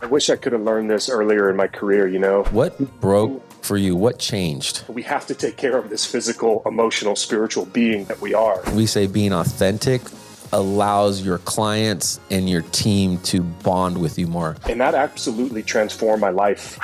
I wish I could have learned this earlier in my career, What broke for you? What changed? We have to take care of this physical, emotional, spiritual being that we are. We say being authentic allows your clients and your team to bond with you more. And that absolutely transformed my life.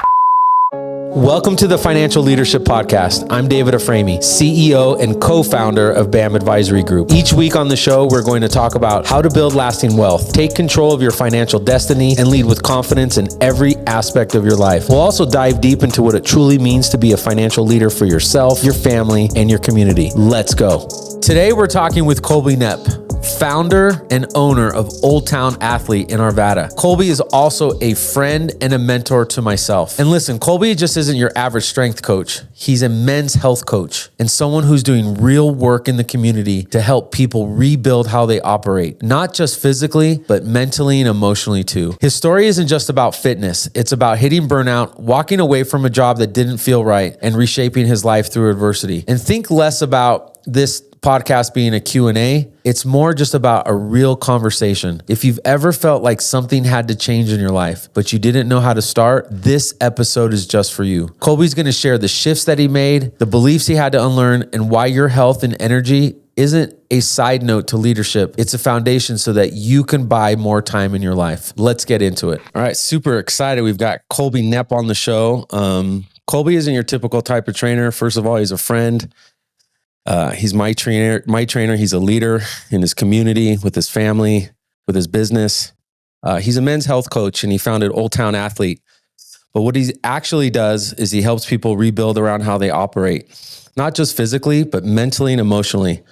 Welcome to the Financial Leadership Podcast. I'm David Afraimi, CEO and co-founder of BAM Advisory Group. Each week on the show, we're going to talk about how to build lasting wealth, take control of your financial destiny, and lead with confidence in every aspect of your life. We'll also dive deep into what it truly means to be a financial leader for yourself, your family, and your community. Let's go. Today, we're talking with Colby Knepp, founder and owner of Old Town Athlete in Arvada. Colby is also a friend and a mentor to myself. And listen, Colby just isn't your average strength coach. He's a men's health coach and someone who's doing real work in the community to help people rebuild how they operate, not just physically, but mentally and emotionally too. His story isn't just about fitness. It's about hitting burnout, walking away from a job that didn't feel right, and reshaping his life through adversity. And think less about this podcast being a Q&A. It's more just about a real conversation. If you've ever felt like something had to change in your life, but you didn't know how to start, this episode is just for you. Colby's going to share the shifts that he made, the beliefs he had to unlearn, and why your health and energy isn't a side note to leadership. It's a foundation so that you can buy more time in your life. Let's get into it. All right, super excited. We've got Colby Knepp on the show. Colby isn't your typical type of trainer. First of all, he's a friend. He's my trainer. He's a leader in his community, with his family, with his business. He's a men's health coach and he founded Old Town Athlete. But what he actually does is he helps people rebuild around how they operate, not just physically, but mentally and emotionally.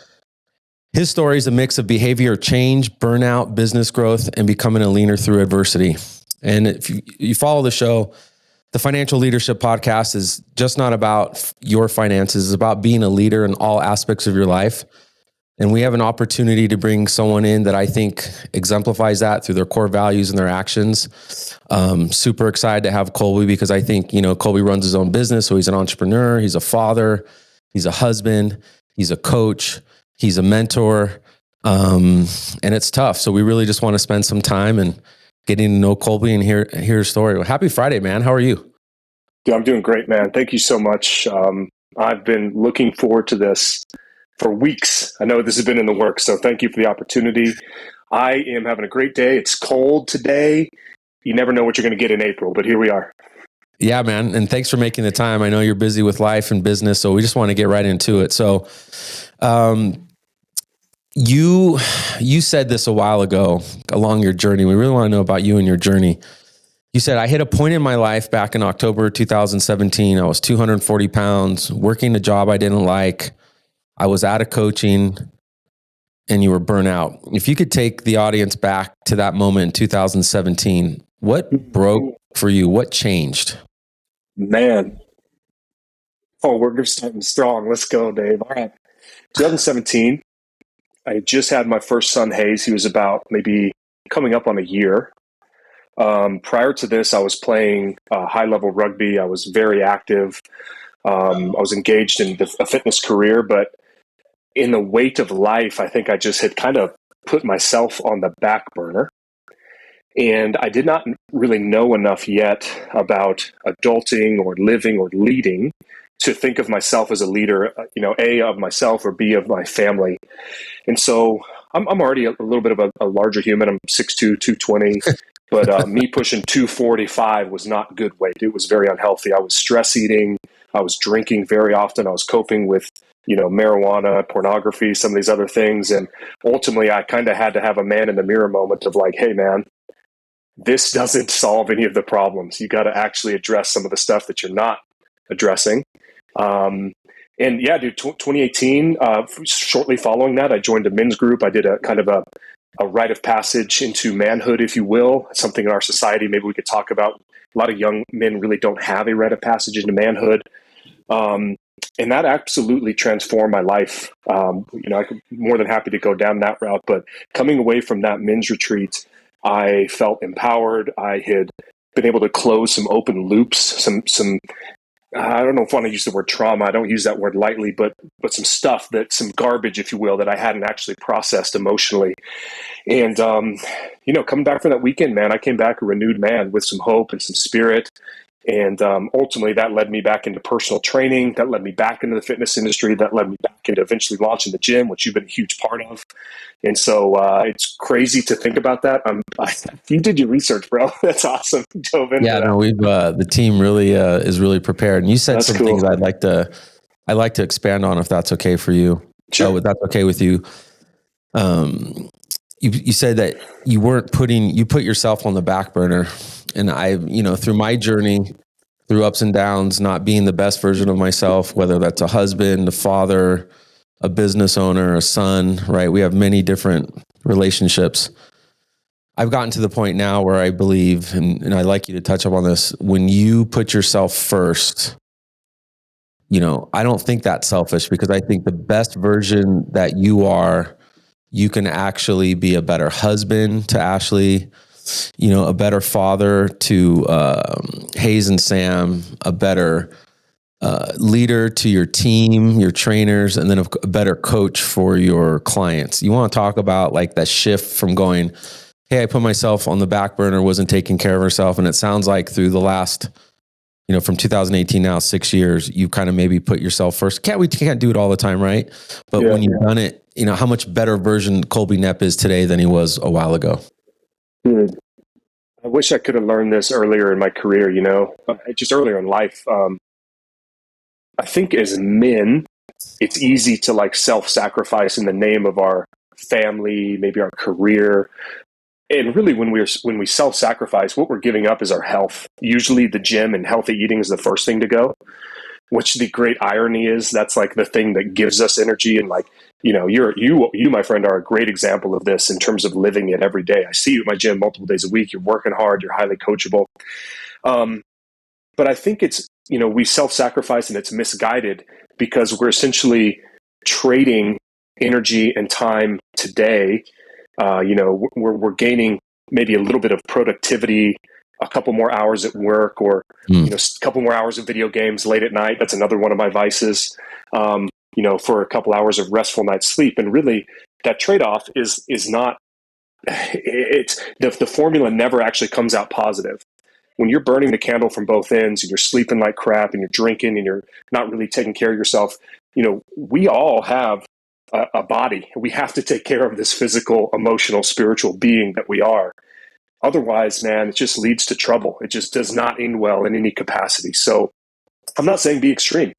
His story is a mix of behavior change, burnout, business growth, and becoming a leaner through adversity. And if you follow the show, the Financial Leadership Podcast is just not about your finances. It's about being a leader in all aspects of your life. And we have an opportunity to bring someone in that I think exemplifies that through their core values and their actions. Super excited to have Colby because I think, Colby runs his own business. So he's an entrepreneur, he's a father, he's a husband, he's a coach, he's a mentor. And it's tough. So we really just want to spend some time and getting to know Colby and hear his story. Well, happy Friday, man. How are you? Yeah, I'm doing great, man. Thank you so much. I've been looking forward to this for weeks. I know this has been in the works, so thank you for the opportunity. I am having a great day. It's cold today. You never know what you're going to get in April, but here we are. Yeah, man. And thanks for making the time. I know you're busy with life and business, so we just want to get right into it. So, You said this a while ago along your journey. We really want to know about you and your journey. You said, I hit a point in my life back in October 2017. I was 240 pounds, working a job I didn't like. I was out of coaching and you were burnt out. If you could take the audience back to that moment in 2017, what broke for you? What changed? Man. Oh, we're just starting strong. Let's go, Dave. All right. 2017. I just had my first son, Hayes. He was about maybe coming up on a year. Prior to this, I was playing high-level rugby. I was very active. I was engaged in a fitness career, but in the weight of life, I think I just had kind of put myself on the back burner. And I did not really know enough yet about adulting or living or leading to think of myself as a leader, A, of myself, or B, of my family. And so I'm already a little bit of a larger human. I'm 6'2", 220, but me pushing 245 was not good weight. It was very unhealthy. I was stress eating. I was drinking very often. I was coping with, marijuana, pornography, some of these other things. And ultimately, I kind of had to have a man in the mirror moment of like, hey, man, this doesn't solve any of the problems. You got to actually address some of the stuff that you're not addressing. And yeah, dude, 2018, shortly following that, I joined a men's group. I did a kind of a rite of passage into manhood, if you will. It's something in our society maybe we could talk about. A lot of young men really don't have a rite of passage into manhood. And that absolutely transformed my life. I'm more than happy to go down that route. But coming away from that men's retreat, I felt empowered. I had been able to close some open loops, some I don't know if I want to use the word trauma. I don't use that word lightly, but some garbage, if you will, that I hadn't actually processed emotionally. And, coming back from that weekend, man, I came back a renewed man with some hope and some spirit. And ultimately, that led me back into personal training. That led me back into the fitness industry. That led me back into eventually launching the gym, which you've been a huge part of. And so it's crazy to think about that. You did your research, bro. That's awesome. Dove into that. No, we've the team really is really prepared. And you said some things I'd like to expand on, if that's okay for you. Sure. If that's okay with you. You said that you put yourself on the back burner. And through my journey, through ups and downs, not being the best version of myself, whether that's a husband, a father, a business owner, a son, right? We have many different relationships. I've gotten to the point now where I believe, and I'd like you to touch up on this, when you put yourself first, I don't think that's selfish, because I think the best version that you are, you can actually be a better husband to Ashley, a better father to Hayes and Sam, a better leader to your team, your trainers, and then a better coach for your clients. You want to talk about like that shift from going, hey, I put myself on the back burner, wasn't taking care of herself. And it sounds like through the last, from 2018 now, 6 years, you kind of maybe put yourself first. We can't do it all the time, right? But when you've done it, how much better version Colby Knepp is today than he was a while ago. I wish I could have learned this earlier in my career, just earlier in life. I think as men, it's easy to like self-sacrifice in the name of our family, maybe our career. And really, when we self-sacrifice, what we're giving up is our health. Usually the gym and healthy eating is the first thing to go, which the great irony is that's like the thing that gives us energy. And like, you, my friend, are a great example of this in terms of living it every day. I see you at my gym multiple days a week. You're working hard. You're highly coachable. But I think it's, we self-sacrifice and it's misguided because we're essentially trading energy and time today. We're gaining maybe a little bit of productivity, a couple more hours at work, or a couple more hours of video games late at night. That's another one of my vices. For a couple hours of restful night's sleep. And really, that trade-off is not. It's the formula never actually comes out positive. When you're burning the candle from both ends and you're sleeping like crap and you're drinking and you're not really taking care of yourself, we all have a body. We have to take care of this physical, emotional, spiritual being that we are. Otherwise, man, it just leads to trouble. It just does not end well in any capacity. So I'm not saying be extreme.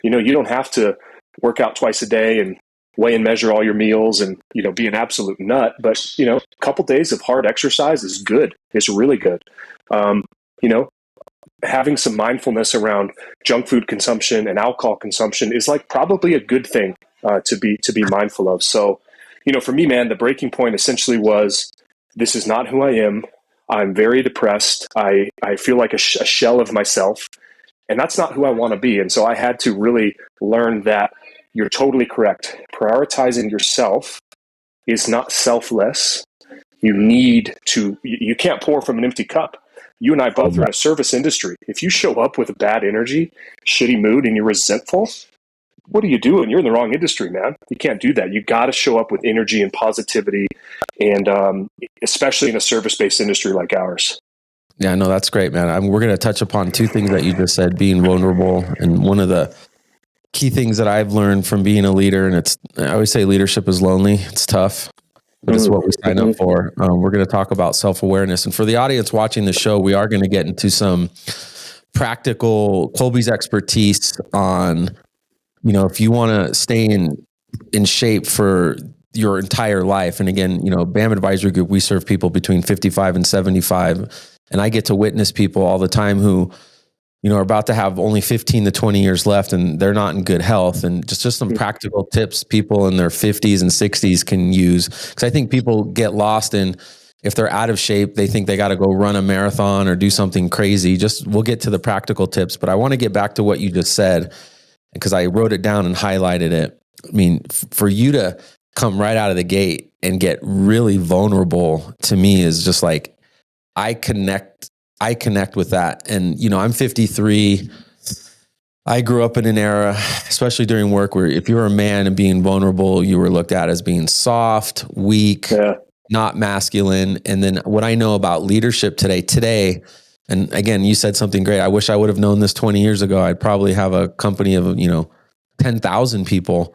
You don't have to work out twice a day and weigh and measure all your meals and, be an absolute nut. But, a couple days of hard exercise is good. It's really good. Having some mindfulness around junk food consumption and alcohol consumption is like probably a good thing to be mindful of. So, for me, man, the breaking point essentially was, this is not who I am. I'm very depressed. I feel like a shell of myself, and that's not who I want to be. And so I had to really learn that you're totally correct. Prioritizing yourself is not selfless. You can't pour from an empty cup. You and I both are in a service industry. If you show up with a bad energy, shitty mood, and you're resentful, what are you doing? You're in the wrong industry, man. You can't do that. You got to show up with energy and positivity, and especially in a service-based industry like ours. Yeah, no, that's great, man. We're going to touch upon two things that you just said, being vulnerable. And one of the key things that I've learned from being a leader, and I always say leadership is lonely. It's tough, but it's what we sign up for. We're going to talk about self-awareness. And for the audience watching the show, we are going to get into some practical, Colby's expertise on, if you want to stay in shape for your entire life. And again, BAM Advisory Group, we serve people between 55 and 75. And I get to witness people all the time who, are about to have only 15 to 20 years left and they're not in good health. And just some practical tips people in their 50s and 60s can use. Because I think people get lost in, if they're out of shape, they think they got to go run a marathon or do something crazy. We'll get to the practical tips. But I want to get back to what you just said, because I wrote it down and highlighted it. I mean, for you to come right out of the gate and get really vulnerable, to me is just like, I connect with that. And, I'm 53. I grew up in an era, especially during work, where if you were a man and being vulnerable, you were looked at as being soft, weak, not masculine. And then what I know about leadership today, and again, you said something great. I wish I would have known this 20 years ago. I'd probably have a company of, 10,000 people.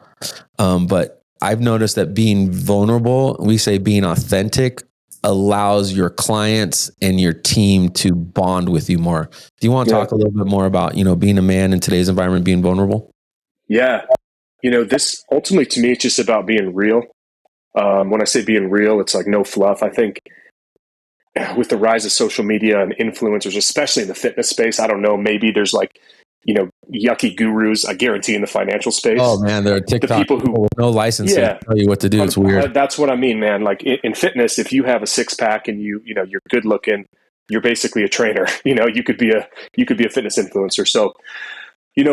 But I've noticed that being vulnerable, we say being authentic, allows your clients and your team to bond with you more. Do you want to talk a little bit more about, being a man in today's environment, being vulnerable? Yeah. This ultimately to me, it's just about being real. When I say being real, it's like no fluff. I think with the rise of social media and influencers, especially in the fitness space, I don't know, maybe there's like, yucky gurus, I guarantee in the financial space. Oh man, there are TikTok the people who with no license to tell you what to do. It's weird. That's what I mean, man. Like in fitness, if you have a six pack and you're good looking, you're basically a trainer. You could be a fitness influencer. So,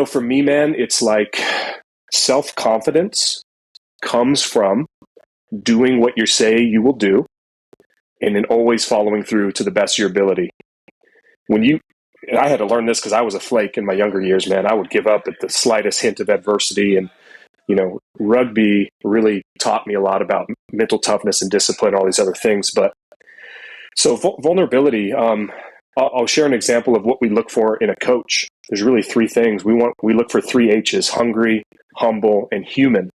for me, man, it's like self-confidence comes from doing what you say you will do and then always following through to the best of your ability. And I had to learn this because I was a flake in my younger years, man. I would give up at the slightest hint of adversity. And, rugby really taught me a lot about mental toughness and discipline, all these other things. But so vulnerability, I'll share an example of what we look for in a coach. There's really three things. We look for 3 H's: hungry, humble, and human.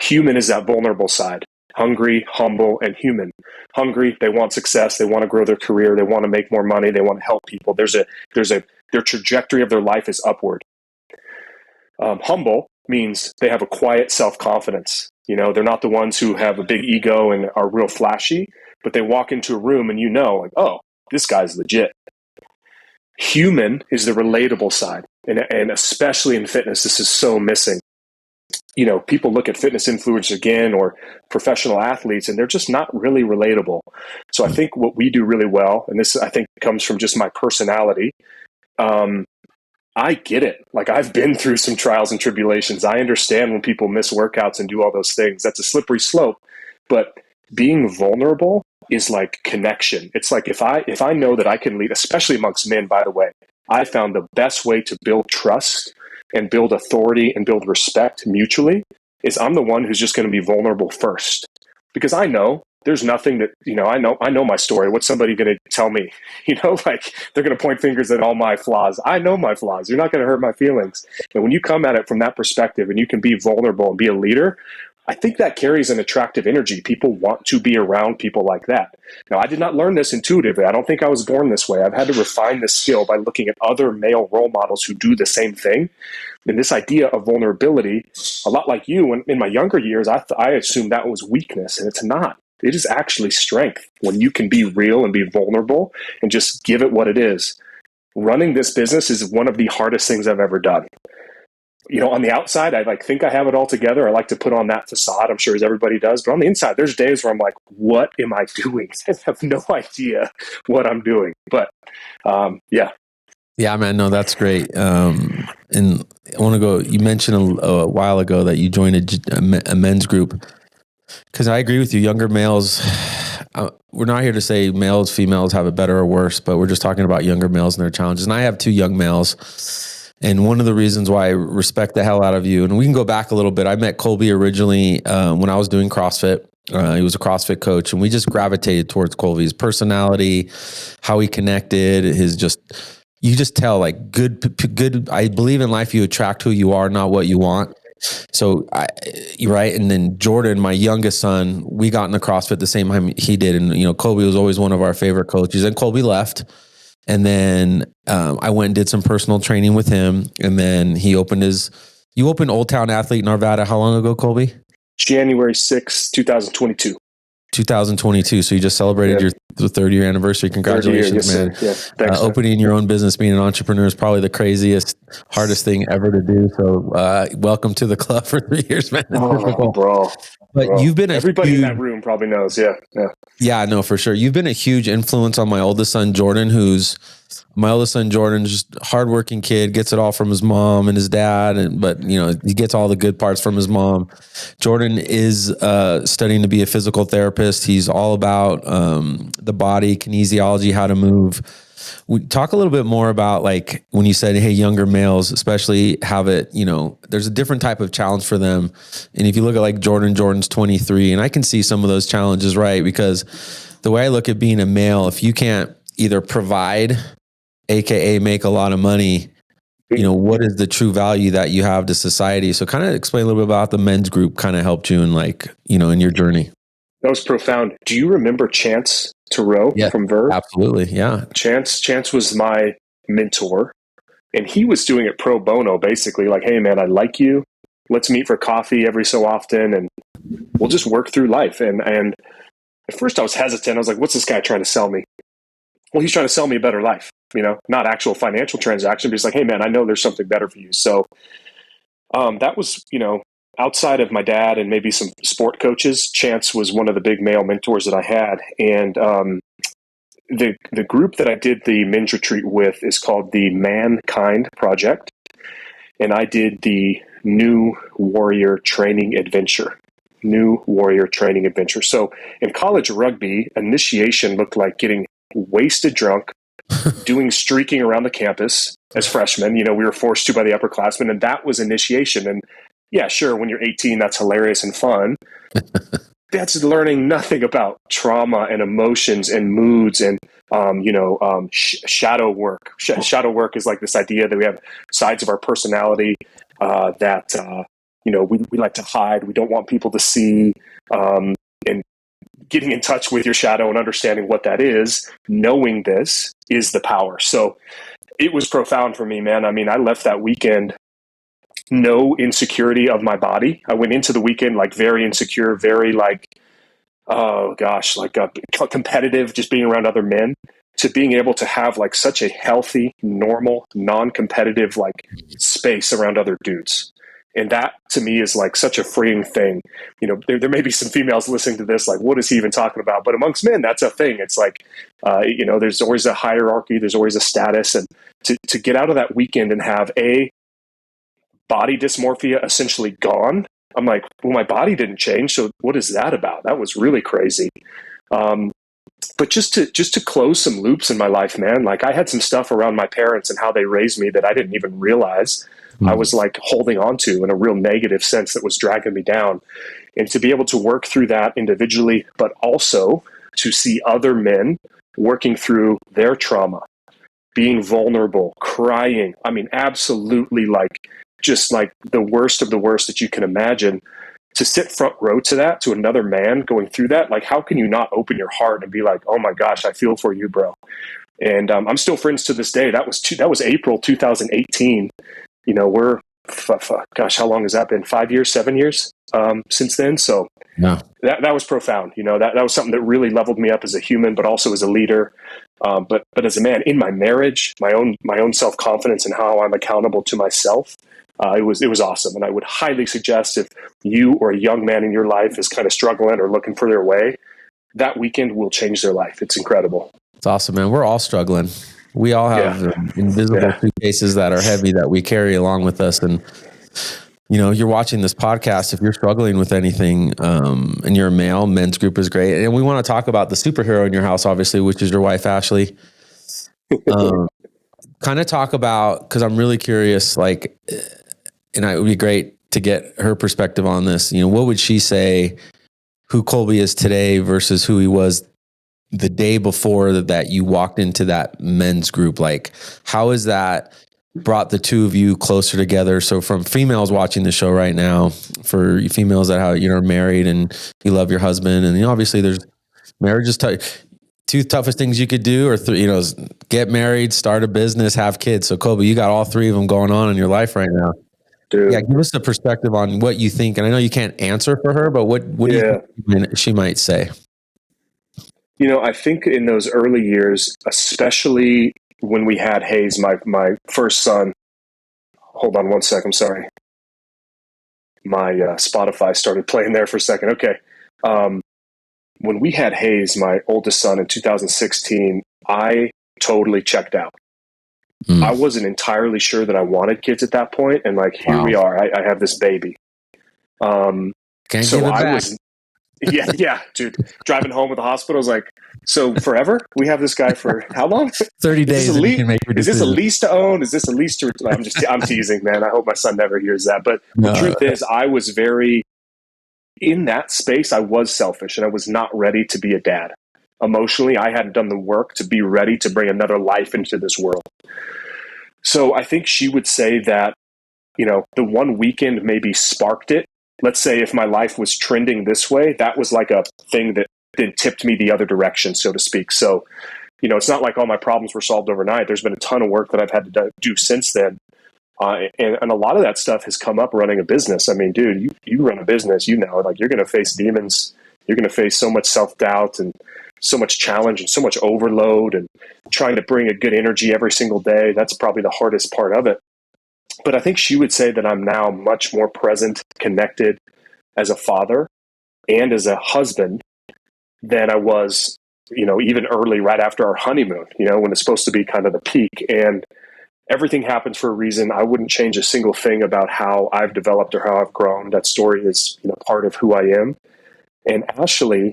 Human is that vulnerable side. Hungry, humble, and human. Hungry, they want success. They want to grow their career. They want to make more money. They want to help people. Their trajectory of their life is upward. Humble means they have a quiet self-confidence. They're not the ones who have a big ego and are real flashy, but they walk into a room and like, oh, this guy's legit. Human is the relatable side. And especially in fitness, this is so missing. People look at fitness influencers again or professional athletes, and they're just not really relatable. So I think what we do really well, and this I think comes from just my personality, I get it. Like I've been through some trials and tribulations. I understand when people miss workouts and do all those things. That's a slippery slope. But being vulnerable is like connection. It's like if I know that I can lead, especially amongst men, by the way, I found the best way to build trust and build authority and build respect mutually is I'm the one who's just going to be vulnerable first, because I know there's nothing that, I know my story. What's somebody going to tell me? Like they're going to point fingers at all my flaws. I know my flaws. You're not going to hurt my feelings. And when you come at it from that perspective and you can be vulnerable and be a leader, I think that carries an attractive energy. People want to be around people like that. Now, I did not learn this intuitively. I don't think I was born this way. I've had to refine this skill by looking at other male role models who do the same thing. And this idea of vulnerability, a lot like you, in my younger years, I assumed that was weakness, and it's not. It is actually strength when you can be real and be vulnerable and just give it what it is. Running this business is one of the hardest things I've ever done. On the outside, I think I have it all together. I like to put on that facade, I'm sure as everybody does. But on the inside, there's days where I'm like, what am I doing? I have no idea what I'm doing. But yeah. Yeah, man, no, that's great. And I want to go, you mentioned a while ago that you joined a men's group. Because I agree with you, younger males, we're not here to say males, females have it better or worse, but we're just talking about younger males and their challenges. And I have 2 young males. And one of the reasons why I respect the hell out of you, and we can go back a little bit. I met Colby originally when I was doing CrossFit. He was a CrossFit coach, and we just gravitated towards Colby's personality, how he connected, you just tell like good. I believe in life, you attract who you are, not what you want. So you're right. And then Jordan, my youngest son, we got into CrossFit the same time he did. And, Colby was always one of our favorite coaches, and Colby left. And then I went and did some personal training with him. And then you opened Old Town Athlete in Arvada. How long ago, Colby? January 6th, 2022. 2022. So you just celebrated your 30-year anniversary. Congratulations, man. Yeah, thanks, opening your own business, being an entrepreneur is probably the craziest, hardest thing ever to do. So welcome to the club for 3 years, man. Oh, bro. But you've been everybody in that room probably knows. Yeah. Yeah, no, for sure. You've been a huge influence on my oldest son, Jordan, just a hardworking kid, gets it all from his mom and his dad. But he gets all the good parts from his mom. Jordan is studying to be a physical therapist. He's all about the body, kinesiology, how to move. We talk a little bit more about like when you said, hey, younger males especially have it, there's a different type of challenge for them. And if you look at like Jordan's 23, and I can see some of those challenges, right? Because the way I look at being a male, if you can't either provide, AKA make a lot of money, what is the true value that you have to society? So kind of explain a little bit about the men's group kind of helped you in like, in your journey. That was profound. Do you remember Chance Thoreau from Verve? Absolutely. Yeah. Chance was my mentor, and he was doing it pro bono, basically like, hey man, I like you. Let's meet for coffee every so often and we'll just work through life. And at first I was hesitant. I was like, what's this guy trying to sell me? Well, he's trying to sell me a better life, not actual financial transaction, but he's like, hey man, I know there's something better for you. So that was, outside of my dad and maybe some sport coaches, Chance was one of the big male mentors that I had. And the group that I did the men's retreat with is called the Mankind Project. And I did the New Warrior Training Adventure. So in college rugby, initiation looked like getting wasted drunk, doing streaking around the campus as freshmen. We were forced to by the upperclassmen, and that was initiation. And yeah, sure, when you're 18, that's hilarious and fun. That's learning nothing about trauma and emotions and moods and, shadow work. Shadow work is like this idea that we have sides of our personality that we like to hide. We don't want people to see. And getting in touch with your shadow and understanding what that is, knowing this is the power. So it was profound for me, man. I mean, I left that weekend no insecurity of my body. I went into the weekend like very insecure, very like, oh gosh, like competitive, just being around other men, to being able to have like such a healthy, normal, non-competitive like space around other dudes. And that to me is like such a freeing thing. There may be some females listening to this, like, what is he even talking about? But amongst men, that's a thing. It's like, there's always a hierarchy. There's always a status. And to get out of that weekend and have body dysmorphia essentially gone. I'm like, well, my body didn't change. So what is that about? That was really crazy. But just to close some loops in my life, man, like I had some stuff around my parents and how they raised me that I didn't even realize I was like holding on to in a real negative sense that was dragging me down. And to be able to work through that individually, but also to see other men working through their trauma, being vulnerable, crying. I mean, absolutely like just like the worst of the worst that you can imagine. To sit front row to that, to another man going through that, like how can you not open your heart and be like, oh my gosh, I feel for you, bro. And I'm still friends to this day. That was April 2018. We're gosh, how long has that been? 5 years, 7 years since then. So yeah, that was profound. That was something that really leveled me up as a human, but also as a leader. But as a man in my marriage, my own self-confidence and how I'm accountable to myself. It was awesome. And I would highly suggest if you or a young man in your life is kind of struggling or looking for their way, that weekend will change their life. It's incredible. It's awesome, man. We're all struggling. We all have invisible suitcases that are heavy that we carry along with us. And, you're watching this podcast. If you're struggling with anything and you're a male, men's group is great. And we want to talk about the superhero in your house, obviously, which is your wife, Ashley. Kind of talk about, because I'm really curious, like, and it would be great to get her perspective on this. What would she say who Colby is today versus who he was the day before that you walked into that men's group? Like, how has that brought the two of you closer together? So from females watching the show right now, for females that are married and you love your husband, and obviously there's marriage is tough. Two toughest things you could do are is get married, start a business, have kids. So Colby, you got all three of them going on in your life right now. Dude. Yeah, give us the perspective on what you think. And I know you can't answer for her, but what do you think she might say? I think in those early years, especially when we had Hayes, my first son. Hold on one sec. I'm sorry. My Spotify started playing there for a second. Okay. When we had Hayes, my oldest son, in 2016, I totally checked out. I wasn't entirely sure that I wanted kids at that point, and like here we are. I have this baby. Can't give it back. Yeah, dude. Driving home with the hospital was like, so forever? We have this guy for how long? 30 days and you can make your Is this a decision. lease to own? Is this a lease to? I'm teasing, man. I hope my son never hears that. But the truth is, I was very in that space. I was selfish, and I was not ready to be a dad. Emotionally, I hadn't done the work to be ready to bring another life into this world. So I think she would say that, the one weekend maybe sparked it. Let's say if my life was trending this way, that was like a thing that then tipped me the other direction, so to speak. So, it's not like all my problems were solved overnight. There's been a ton of work that I've had to do since then. And a lot of that stuff has come up running a business. I mean, dude, you run a business, like you're going to face demons. You're going to face so much self-doubt and so much challenge and so much overload and trying to bring a good energy every single day. That's probably the hardest part of it. But I think she would say that I'm now much more present, connected as a father and as a husband than I was, even early, right after our honeymoon, when it's supposed to be kind of the peak. And everything happens for a reason. I wouldn't change a single thing about how I've developed or how I've grown. That story is, part of who I am. And Ashley,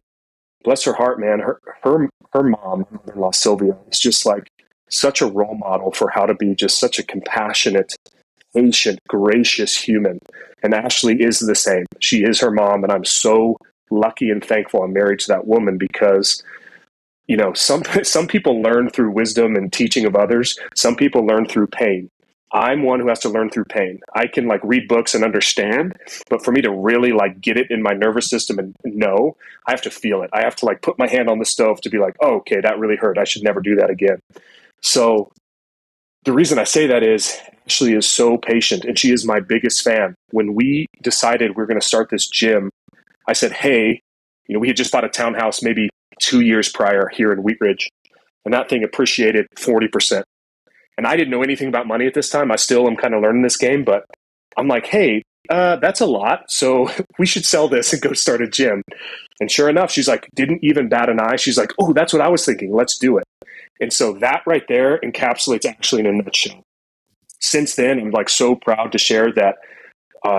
bless her heart, man, her mom, my mother-in-law Sylvia, is just like such a role model for how to be just such a compassionate, patient, gracious human. And Ashley is the same. She is her mom, and I'm so lucky and thankful I'm married to that woman because, some people learn through wisdom and teaching of others. Some people learn through pain. I'm one who has to learn through pain. I can read books and understand, but for me to really get it in my nervous system and know, I have to feel it. I have to put my hand on the stove to be like, oh, okay, that really hurt. I should never do that again. So the reason I say that is Ashley is so patient, and she is my biggest fan. When we decided we were going to start this gym, I said, hey, we had just bought a townhouse maybe 2 years prior here in Wheat Ridge, and that thing appreciated 40%. And I didn't know anything about money at this time. I still am kind of learning this game, but I'm like, hey, that's a lot. So we should sell this and go start a gym. And sure enough, she's like, didn't even bat an eye. She's like, oh, that's what I was thinking. Let's do it. And so that right there encapsulates Ashley in a nutshell. Since then, I'm so proud to share that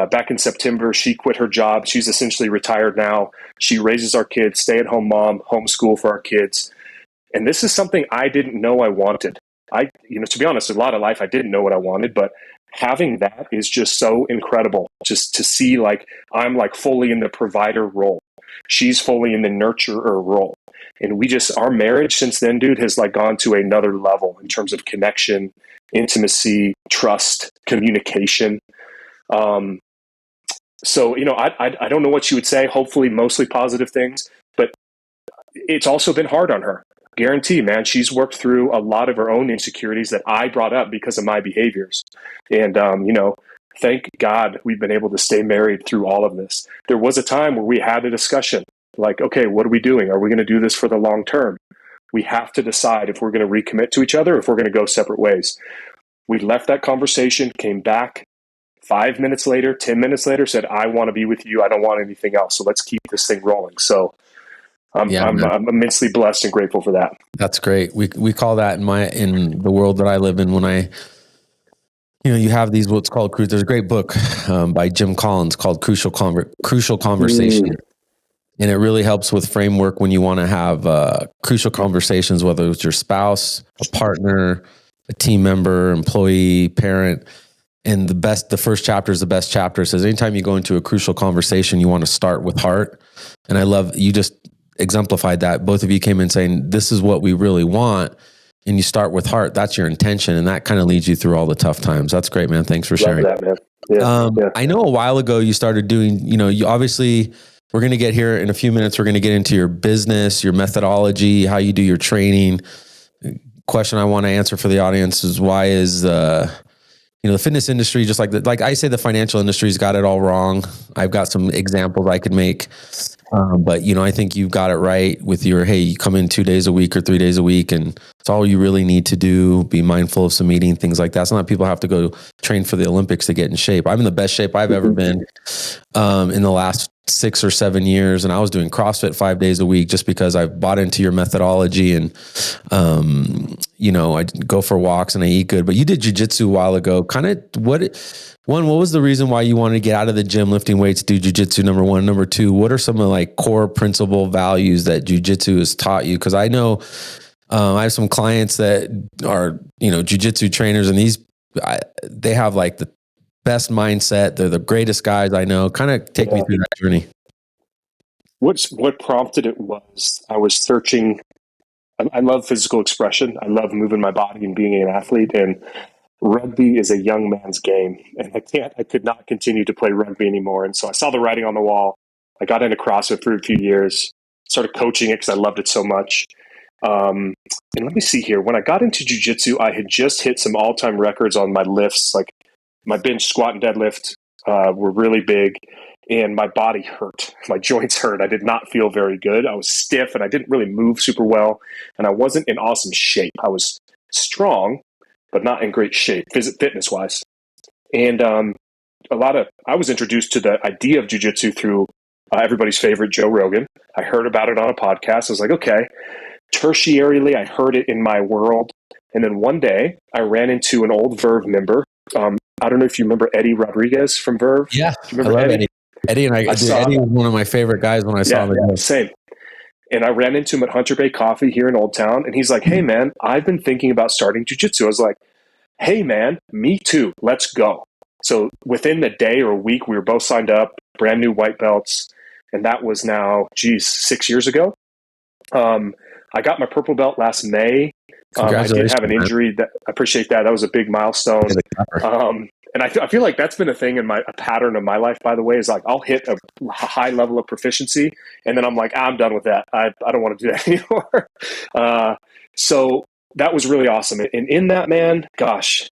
back in September, she quit her job. She's essentially retired now. She raises our kids, stay-at-home mom, homeschool for our kids. And this is something I didn't know I wanted. To be honest, a lot of life, I didn't know what I wanted, but having that is just so incredible. Just to see I'm fully in the provider role. She's fully in the nurturer role. And our marriage since then, dude, has gone to another level in terms of connection, intimacy, trust, communication. So, I don't know what she would say, hopefully mostly positive things, but it's also been hard on her. Guarantee, man, she's worked through a lot of her own insecurities that I brought up because of my behaviors. And, thank God we've been able to stay married through all of this. There was a time where we had a discussion okay, what are we doing? Are we going to do this for the long term? We have to decide if we're going to recommit to each other, or if we're going to go separate ways. We left that conversation, came back 5 minutes later, 10 minutes later, said, I want to be with you. I don't want anything else. So let's keep this thing rolling. So I'm immensely blessed and grateful for that. That's great. We call that in the world that I live in, when you have these, what's called cruise. There's a great book by Jim Collins called Crucial Conversation. And it really helps with framework when you want to have crucial conversations, whether it's your spouse, a partner, a team member, employee, parent. And the first chapter is the best chapter. It says anytime you go into a crucial conversation, you want to start with heart. And I love, you just exemplified that. Both of you came in saying, this is what we really want. And you start with heart. That's your intention. And that kind of leads you through all the tough times. That's great, man. Thanks for sharing. Love that, man. Yeah. I know a while ago you started doing, you obviously, we're going to get here in a few minutes. We're going to get into your business, your methodology, how you do your training. Question I want to answer for the audience is, why is the fitness industry, just like I say, the financial industry's got it all wrong. I've got some examples I could make. But I think you've got it right with your, hey, you come in 2 days a week or 3 days a week, and it's all you really need to do. Be mindful of some eating, things like that. It's not that people have to go train for the Olympics to get in shape. I'm in the best shape I've ever been in the last 6 or 7 years, and I was doing CrossFit 5 days a week just because I bought into your methodology, and I go for walks and I eat good. But you did jiu-jitsu a while ago. What was the reason why you wanted to get out of the gym lifting weights, do jiu-jitsu, number one? Number two, what are some of like core principle values that jiu-jitsu has taught you? Because I know I have some clients that are, jiu-jitsu trainers, and they have like the best mindset. They're the greatest guys I know. Kind of take me through that journey. What prompted it was I was searching. I love physical expression. I love moving my body and being an athlete. And rugby is a young man's game, and I could not continue to play rugby anymore. And so I saw the writing on the wall. I got into CrossFit for a few years, started coaching it because I loved it so much. And let me see here. When I got into jiu-jitsu, I had just hit some all-time records on my lifts. Like my bench, squat, and deadlift were really big, and my body hurt. My joints hurt. I did not feel very good. I was stiff, and I didn't really move super well, and I wasn't in awesome shape. I was strong, but not in great shape, fitness-wise. And I was introduced to the idea of jiu-jitsu through everybody's favorite Joe Rogan. I heard about it on a podcast. I was like, okay. Tertiarily, I heard it in my world. And then one day, I ran into an old Verve member. I don't know if you remember Eddie Rodriguez from Verve. Yeah, Do you remember Eddie? Eddie was one of my favorite guys when I saw him. Yeah, same. And I ran into him at Hunter Bay Coffee here in Old Town. And he's like, hey, man, I've been thinking about starting jiu-jitsu. I was like, hey, man, me too. Let's go. So within a day or a week, we were both signed up, brand new white belts. And that was now, 6 years ago. I got my purple belt last May. I did have an injury. I appreciate that. That was a big milestone. And I feel like that's been a pattern of my life, by the way, is like I'll hit a high level of proficiency, and then I'm like, I'm done with that. I don't want to do that anymore. So that was really awesome. And in that, man, gosh,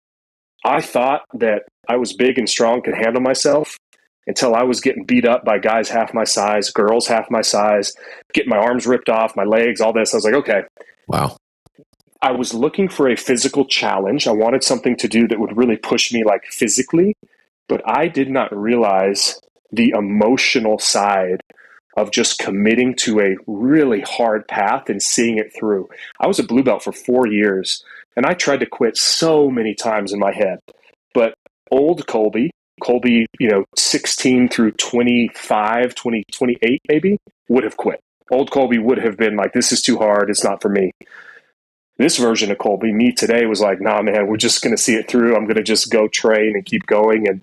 I thought that I was big and strong, could handle myself, until I was getting beat up by guys half my size, girls half my size, getting my arms ripped off, my legs, all this. I was like, okay. Wow. I was looking for a physical challenge. I wanted something to do that would really push me like physically, but I did not realize the emotional side of just committing to a really hard path and seeing it through. I was a blue belt for 4 years, and I tried to quit so many times in my head. But old Colby, 16 through 25, 28 maybe, would have quit. Old Colby would have been like, this is too hard. It's not for me. This version of Colby, me today, was like, nah, man, we're just going to see it through. I'm going to just go train and keep going. And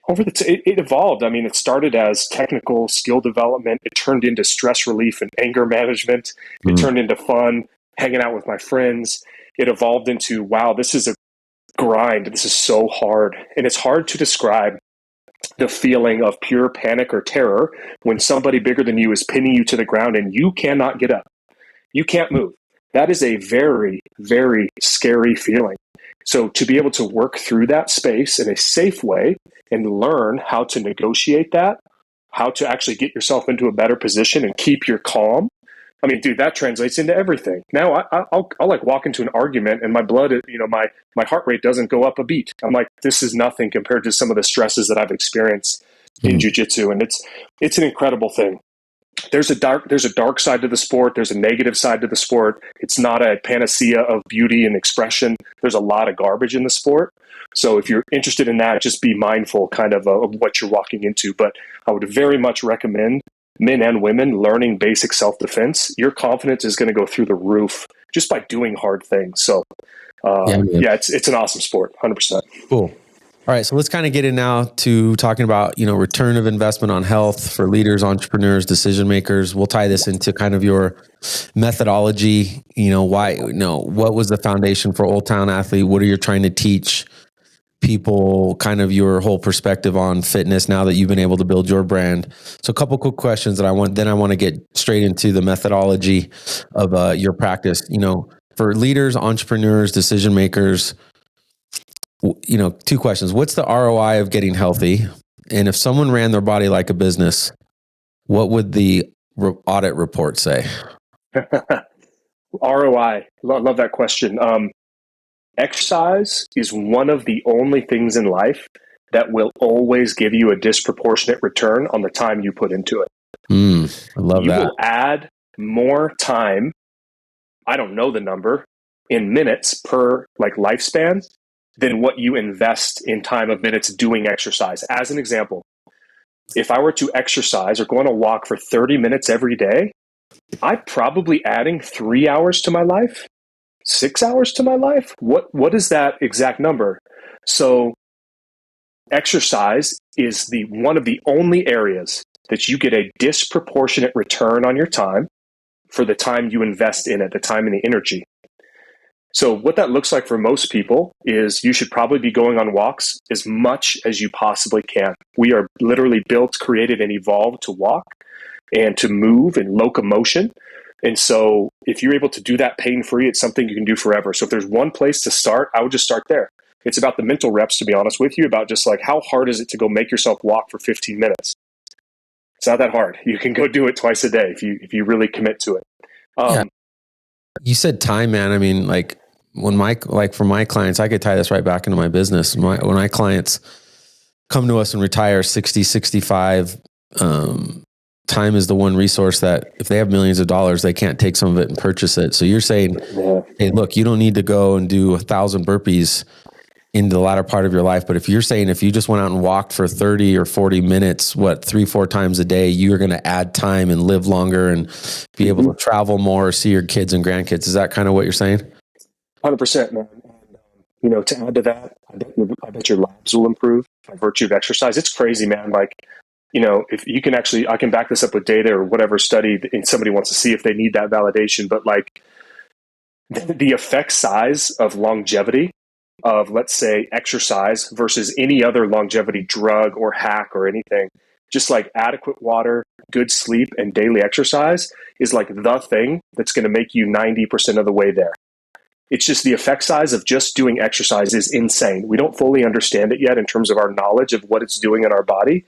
it evolved. I mean, it started as technical skill development. It turned into stress relief and anger management. It turned into fun, hanging out with my friends. It evolved into, wow, this is a grind. This is so hard. And it's hard to describe the feeling of pure panic or terror when somebody bigger than you is pinning you to the ground and you cannot get up. You can't move. That is a very, very scary feeling. So to be able to work through that space in a safe way and learn how to negotiate that, how to actually get yourself into a better position and keep your calm. I mean, dude, that translates into everything. Now I'll like walk into an argument and my blood, my heart rate doesn't go up a beat. I'm like, this is nothing compared to some of the stresses that I've experienced in jiu-jitsu. And it's an incredible thing. There's a dark side to the sport. There's a negative side to the sport. It's not a panacea of beauty and expression. There's a lot of garbage in the sport. So if you're interested in that, just be mindful kind of what you're walking into. But I would very much recommend men and women learning basic self-defense. Your confidence is going to go through the roof just by doing hard things. So it's an awesome sport, 100%. Cool. All right, so let's kind of get in now to talking about, return of investment on health for leaders, entrepreneurs, decision makers. We'll tie this into kind of your methodology. What was the foundation for Old Town Athlete? What are you trying to teach people? Kind of your whole perspective on fitness now that you've been able to build your brand. So a couple quick questions that I want to get straight into the methodology of your practice. For leaders, entrepreneurs, decision makers. 2 questions. What's the ROI of getting healthy? And if someone ran their body like a business, what would the audit report say? ROI. Love that question. Exercise is one of the only things in life that will always give you a disproportionate return on the time you put into it. I love you that. will add more time, I don't know the number, in minutes per like lifespan than what you invest in time of minutes doing exercise. As an example, if I were to exercise or go on a walk for 30 minutes every day, I'm probably adding 3 hours to my life, 6 hours to my life. What is that exact number? So exercise is one of the only areas that you get a disproportionate return on your time for the time you invest in it, the time and the energy. So what that looks like for most people is you should probably be going on walks as much as you possibly can. We are literally built, created, and evolved to walk and to move and locomotion. And so if you're able to do that pain-free, it's something you can do forever. So if there's one place to start, I would just start there. It's about the mental reps, to be honest with you, about just like how hard is it to go make yourself walk for 15 minutes? It's not that hard. You can go do it twice a day if you really commit to it. Yeah. You said time, man. I mean, like for my clients, I could tie this right back into my business. When my clients come to us and retire 60, 65, time is the one resource that if they have millions of dollars, they can't take some of it and purchase it. So you're saying, hey, look, you don't need to go and do 1,000 burpees in the latter part of your life. But if you're saying, if you just went out and walked for 30 or 40 minutes, 3-4 times a day, you're going to add time and live longer and be able to travel more, see your kids and grandkids. Is that kind of what you're saying? 100%, man. And, to add to that, I bet your labs will improve by virtue of exercise. It's crazy, man. Like, if you can actually, I can back this up with data or whatever study, and somebody wants to see if they need that validation, but like the effect size of longevity of, let's say, exercise versus any other longevity drug or hack or anything, just like adequate water, good sleep, and daily exercise is like the thing that's going to make you 90% of the way there. It's just the effect size of just doing exercise is insane. We don't fully understand it yet in terms of our knowledge of what it's doing in our body,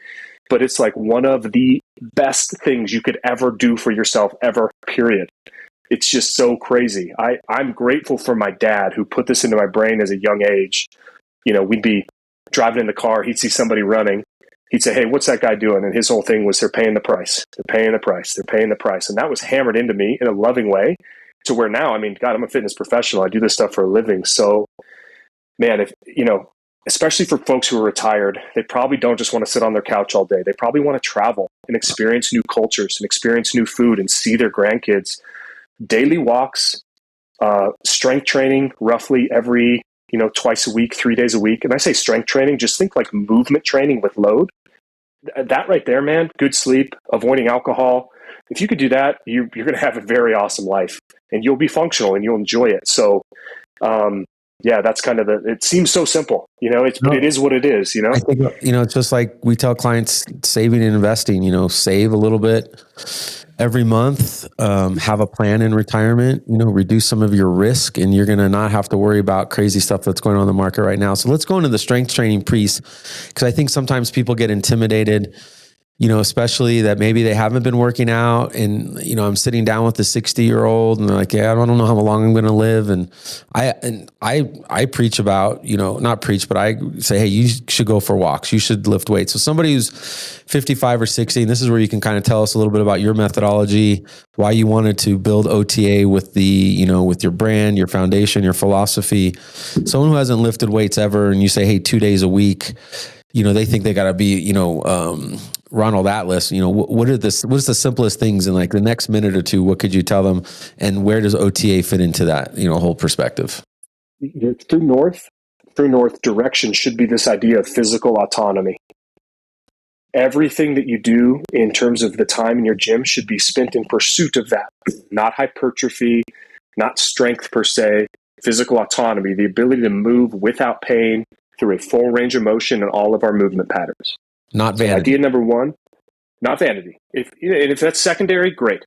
but it's like one of the best things you could ever do for yourself ever, period. It's just so crazy. I'm grateful for my dad who put this into my brain as a young age. We'd be driving in the car. He'd see somebody running. He'd say, hey, what's that guy doing? And his whole thing was, they're paying the price. They're paying the price. They're paying the price. And that was hammered into me in a loving way to where now, I mean, God, I'm a fitness professional. I do this stuff for a living. So, man, especially for folks who are retired, they probably don't just want to sit on their couch all day. They probably want to travel and experience new cultures and experience new food and see their grandkids. Daily walks, strength training roughly every, twice a week, 3 days a week. And I say strength training, just think like movement training with load. That right there, man, good sleep, avoiding alcohol. If you could do that, you're going to have a very awesome life and you'll be functional and you'll enjoy it. So, that's kind of it seems so simple, but it is what it is, I think, it's just like we tell clients, saving and investing, save a little bit every month, have a plan in retirement, reduce some of your risk, and you're going to not have to worry about crazy stuff that's going on in the market right now. So let's go into the strength training piece, because I think sometimes people get intimidated, especially that maybe they haven't been working out, and, I'm sitting down with a 60-year-old and they're like, yeah, I don't know how long I'm going to live. And I preach about, not preach, but I say, hey, you should go for walks. You should lift weights. So somebody who's 55 or 60, and this is where you can kind of tell us a little bit about your methodology, why you wanted to build OTA with with your brand, your foundation, your philosophy. Someone who hasn't lifted weights ever, and you say, hey, 2 days a week, they think they got to be, Ronald Atlas, what is the simplest things in like the next minute or two? What could you tell them? And where does OTA fit into that, whole perspective? True north direction should be this idea of physical autonomy. Everything that you do in terms of the time in your gym should be spent in pursuit of that, not hypertrophy, not strength per se, physical autonomy, the ability to move without pain through a full range of motion in all of our movement patterns. Not vanity. So idea number one, not vanity. If that's secondary, great.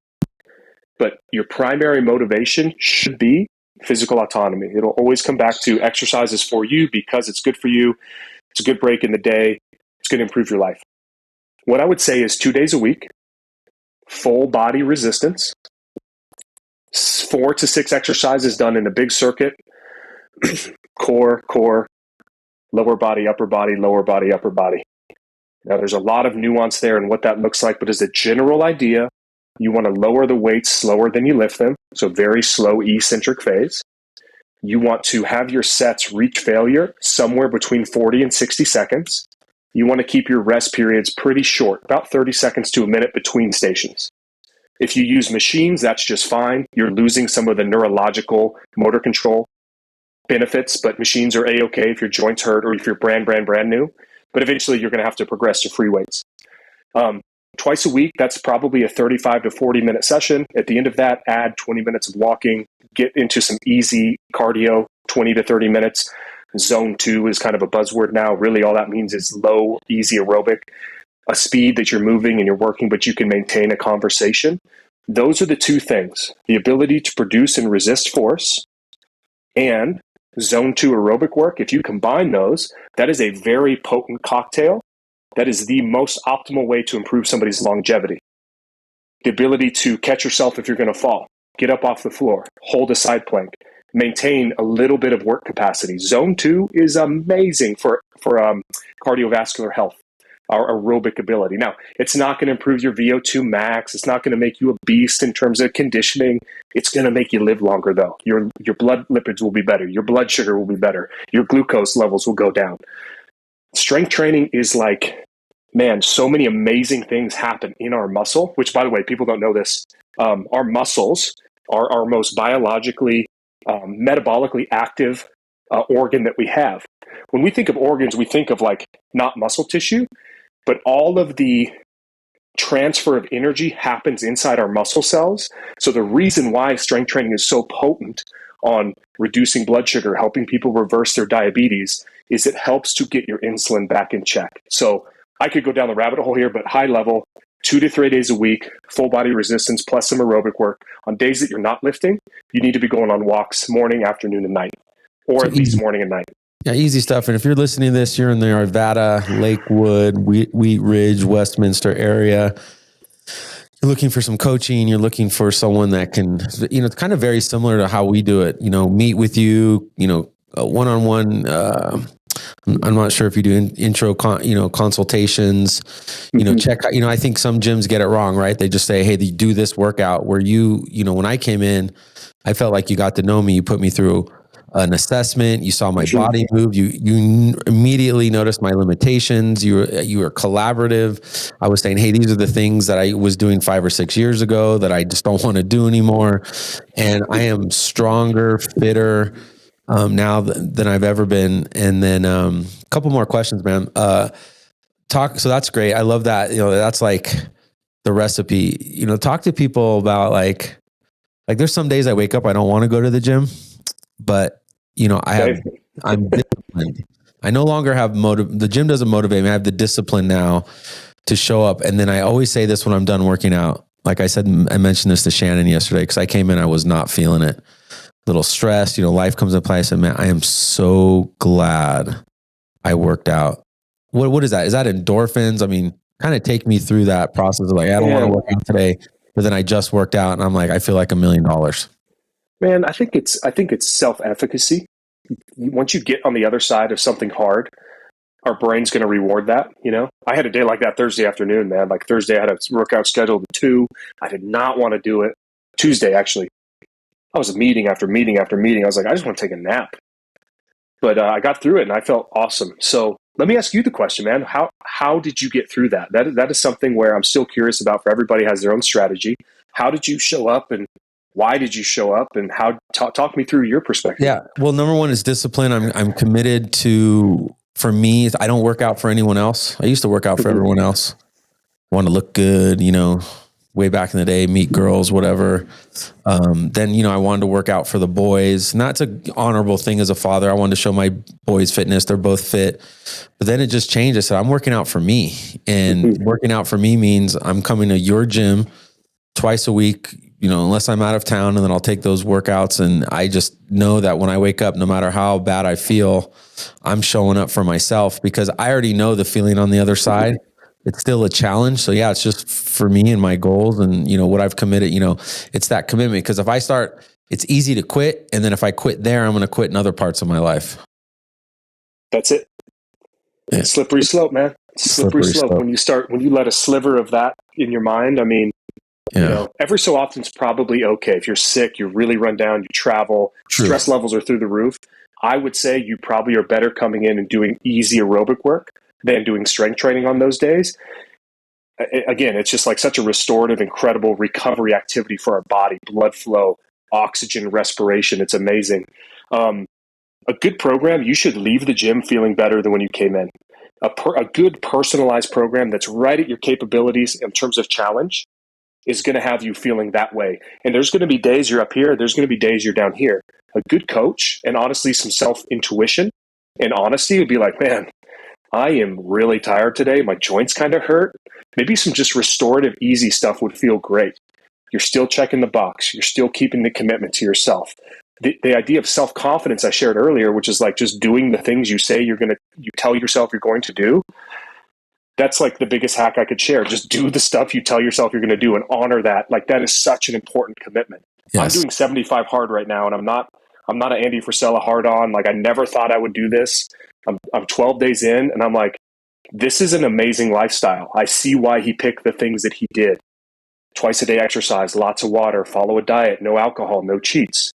But your primary motivation should be physical autonomy. It'll always come back to exercises for you because it's good for you. It's a good break in the day. It's going to improve your life. What I would say is 2 days a week, full body resistance, 4 to 6 exercises done in a big circuit, core, lower body, upper body, lower body, upper body. Now, there's a lot of nuance there in what that looks like, but as a general idea, you want to lower the weights slower than you lift them. So very slow eccentric phase. You want to have your sets reach failure somewhere between 40 and 60 seconds. You want to keep your rest periods pretty short, about 30 seconds to a minute between stations. If you use machines, that's just fine. You're losing some of the neurological motor control benefits, but machines are A-okay if your joints hurt or if you're brand new. But eventually you're going to have to progress to free weights. Twice a week, that's probably a 35 to 40 minute session. At the end of that, add 20 minutes of walking, get into some easy cardio, 20 to 30 minutes. Zone 2 is kind of a buzzword now. Really, all that means is low, easy aerobic, a speed that you're moving and you're working, but you can maintain a conversation. Those are the two things: the ability to produce and resist force and Zone 2 aerobic work. If you combine those, that is a very potent cocktail. That is the most optimal way to improve somebody's longevity. The ability to catch yourself if you're going to fall, get up off the floor, hold a side plank, maintain a little bit of work capacity. Zone 2 is amazing for cardiovascular health, our aerobic ability. Now, it's not going to improve your VO2 max. It's not going to make you a beast in terms of conditioning. It's going to make you live longer, though. Your blood lipids will be better. Your blood sugar will be better. Your glucose levels will go down. Strength training is like, man, so many amazing things happen in our muscle, which, by the way, people don't know this. Our muscles are our most biologically, metabolically active organ that we have. When we think of organs, we think of like not muscle tissue, but all of the transfer of energy happens inside our muscle cells. So the reason why strength training is so potent on reducing blood sugar, helping people reverse their diabetes, is it helps to get your insulin back in check. So I could go down the rabbit hole here, but high level, 2 to 3 days a week, full body resistance plus some aerobic work. On days that you're not lifting, you need to be going on walks morning, afternoon, and night, or at least morning and night. Yeah, easy stuff. And if you're listening to this, you're in the Arvada, Lakewood, Wheat Ridge, Westminster area. You're looking for some coaching. You're looking for someone that can, it's kind of very similar to how we do it. Meet with you, one-on-one. I'm not sure if you do intro, consultations, check, I think some gyms get it wrong, right? They just say, hey, they do this workout where when I came in, I felt like you got to know me. You put me through an assessment. You saw my body move. You immediately noticed my limitations. You were collaborative. I was saying, hey, these are the things that I was doing 5 or 6 years ago that I just don't want to do anymore. And I am stronger, fitter, now than I've ever been. And then a couple more questions, man. So that's great. I love that. That's like the recipe. Talk to people about like there's some days I wake up, I don't want to go to the gym, but I'm disciplined. I no longer have the gym doesn't motivate me. I have the discipline now to show up. And then I always say this when I'm done working out. Like I said, I mentioned this to Shannon yesterday because I came in, I was not feeling it. Little stressed, life comes into play. I said, man, I am so glad I worked out. What is that? Is that endorphins? I mean, kind of take me through that process of like, I don't want to work out today, but then I just worked out and I'm like, I feel like $1 million. Man, I think it's self-efficacy. Once you get on the other side of something hard, our brain's going to reward that. I had a day like that Thursday afternoon, man. Like Thursday, I had a workout scheduled at 2. I did not want to do it. Tuesday, actually, I was meeting after meeting after meeting. I was like, I just want to take a nap. But I got through it and I felt awesome. So let me ask you the question, man. How did you get through that? That is something where I'm still curious about. For everybody has their own strategy. How did you show up and why did you show up, and how? Talk me through your perspective. Yeah. Well, number one is discipline. I'm committed to. For me, I don't work out for anyone else. I used to work out for everyone else. Want to look good, way back in the day, meet girls, whatever. Then, I wanted to work out for the boys. And that's an honorable thing as a father. I wanted to show my boys fitness. They're both fit. But then it just changed. I said, I'm working out for me. And working out for me means I'm coming to your gym twice a week, unless I'm out of town, and then I'll take those workouts. And I just know that when I wake up, no matter how bad I feel, I'm showing up for myself because I already know the feeling on the other side. It's still a challenge. So yeah, it's just for me and my goals and, what I've committed, it's that commitment. Because if I start, it's easy to quit. And then if I quit there, I'm going to quit in other parts of my life. That's it. It's a slippery slope, man. It's a slippery slope. When you let a sliver of that in your mind, I mean, every so often it's probably okay. If you're sick, you're really run down, you travel, stress levels are through the roof. I would say you probably are better coming in and doing easy aerobic work than doing strength training on those days. Again, it's just like such a restorative, incredible recovery activity for our body, blood flow, oxygen, respiration. It's amazing. A good program, you should leave the gym feeling better than when you came in. A good personalized program that's right at your capabilities in terms of challenge is going to have you feeling that way. And there's going to be days you're up here. There's going to be days you're down here. A good coach and honestly some self-intuition and honesty would be like, man, I am really tired today. My joints kind of hurt. Maybe some just restorative, easy stuff would feel great. You're still checking the box. You're still keeping the commitment to yourself. The idea of self-confidence I shared earlier, which is like just doing the things you tell yourself you're going to do. That's like the biggest hack I could share. Just do the stuff you tell yourself you're going to do and honor that. Like that is such an important commitment. Yes. I'm doing 75 hard right now, and I'm not an Andy Frisella hard on. Like I never thought I would do this. I'm 12 days in, and I'm like, this is an amazing lifestyle. I see why he picked the things that he did. Twice a day exercise, lots of water, follow a diet, no alcohol, no cheats.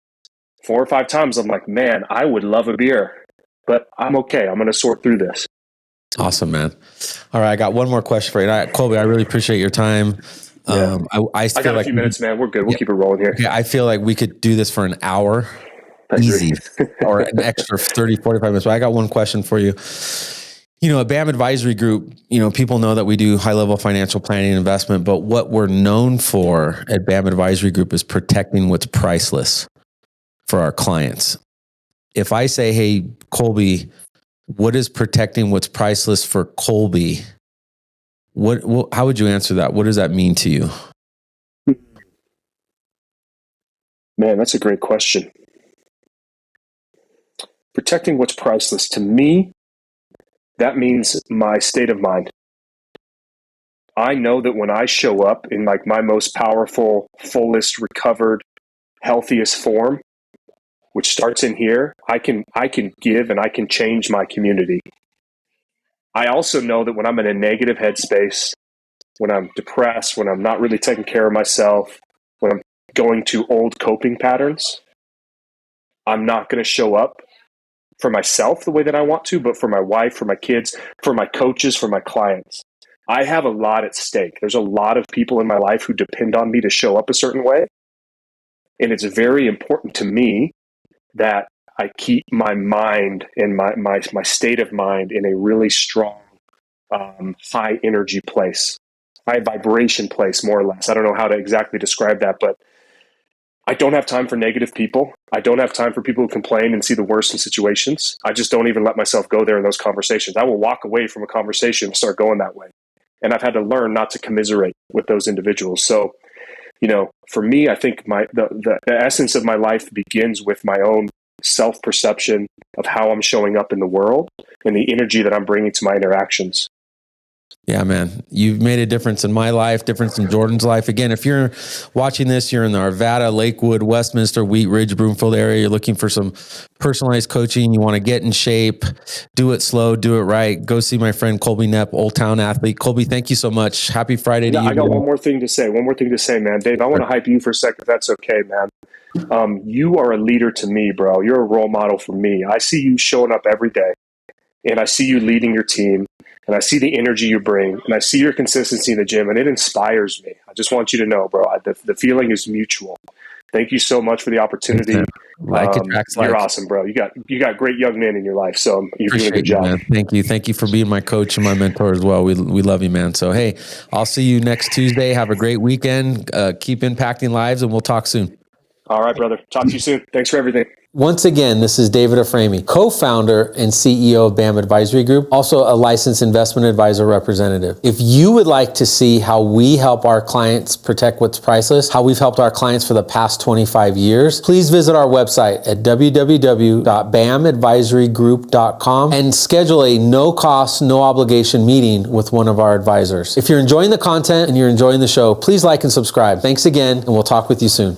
4 or 5 times, I'm like, man, I would love a beer, but I'm okay. I'm going to sort through this. Awesome, man. All right. I got one more question for you. Colby, I really appreciate your time. Yeah. I got a few minutes, man. We're good. We'll keep it rolling here. Okay, I feel like we could do this for an hour easy or an extra 30, 45 minutes. But I got one question for you. At BAM Advisory Group, people know that we do high-level financial planning and investment, but what we're known for at BAM Advisory Group is protecting what's priceless for our clients. If I say, hey, Colby, what is protecting what's priceless for Colby? How would you answer that? What does that mean to you? Man, that's a great question. Protecting what's priceless to me, that means my state of mind. I know that when I show up in like my most powerful, fullest, recovered, healthiest form, which starts in here, I can give and I can change my community. I also know that when I'm in a negative headspace, when I'm depressed, when I'm not really taking care of myself, when I'm going to old coping patterns, I'm not going to show up for myself the way that I want to, but for my wife, for my kids, for my coaches, for my clients. I have a lot at stake. There's a lot of people in my life who depend on me to show up a certain way. And it's very important to me that I keep my mind and my state of mind in a really strong, high energy place, high vibration place, more or less. I don't know how to exactly describe that, but I don't have time for negative people. I don't have time for people who complain and see the worst in situations. I just don't even let myself go there in those conversations. I will walk away from a conversation and start going that way. And I've had to learn not to commiserate with those individuals. So, for me, I think the essence of my life begins with my own self-perception of how I'm showing up in the world and the energy that I'm bringing to my interactions. Yeah, man, you've made a difference in my life, difference in Jordan's life. Again, if you're watching this, you're in the Arvada, Lakewood, Westminster, Wheat Ridge, Broomfield area, you're looking for some personalized coaching, you want to get in shape, do it slow, do it right, go see my friend Colby Knepp, Old Town Athlete. Colby, thank you so much. Happy Friday to you. I got one more thing to say, man. Dave, I want to hype you for a second, if that's okay, man. You are a leader to me, bro. You're a role model for me. I see you showing up every day, and I see you leading your team, and I see the energy you bring, and I see your consistency in the gym, and it inspires me. I just want you to know, bro, the feeling is mutual. Thank you so much for the opportunity. You're awesome, bro. You got great young men in your life, so you're doing a good job. Man. Thank you for being my coach and my mentor as well. We love you, man. So, hey, I'll see you next Tuesday. Have a great weekend. Keep impacting lives, and we'll talk soon. All right, brother. Talk to you soon. Thanks for everything. Once again, this is David Afraimi, co-founder and CEO of BAM Advisory Group, also a licensed investment advisor representative. If you would like to see how we help our clients protect what's priceless, how we've helped our clients for the past 25 years, please visit our website at www.bamadvisorygroup.com and schedule a no-cost, no-obligation meeting with one of our advisors. If you're enjoying the content and you're enjoying the show, please like and subscribe. Thanks again, and we'll talk with you soon.